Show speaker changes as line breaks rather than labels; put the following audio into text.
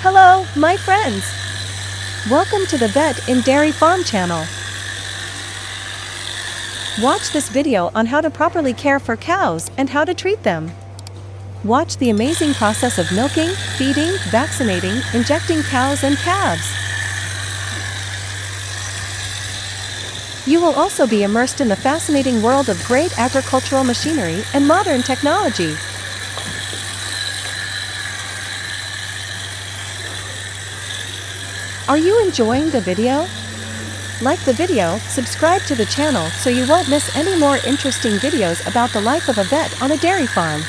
Hello, my friends! Welcome to the Vet in Dairy Farm channel. Watch this video on how to properly care for cows and how to treat them. Watch the amazing process of milking, feeding, vaccinating, injecting cows and calves. You will also be immersed in the fascinating world of great agricultural machinery and modern technology. Are you enjoying the video? Like the video, subscribe to the channel so you won't miss any more interesting videos about the life of a vet on a dairy farm.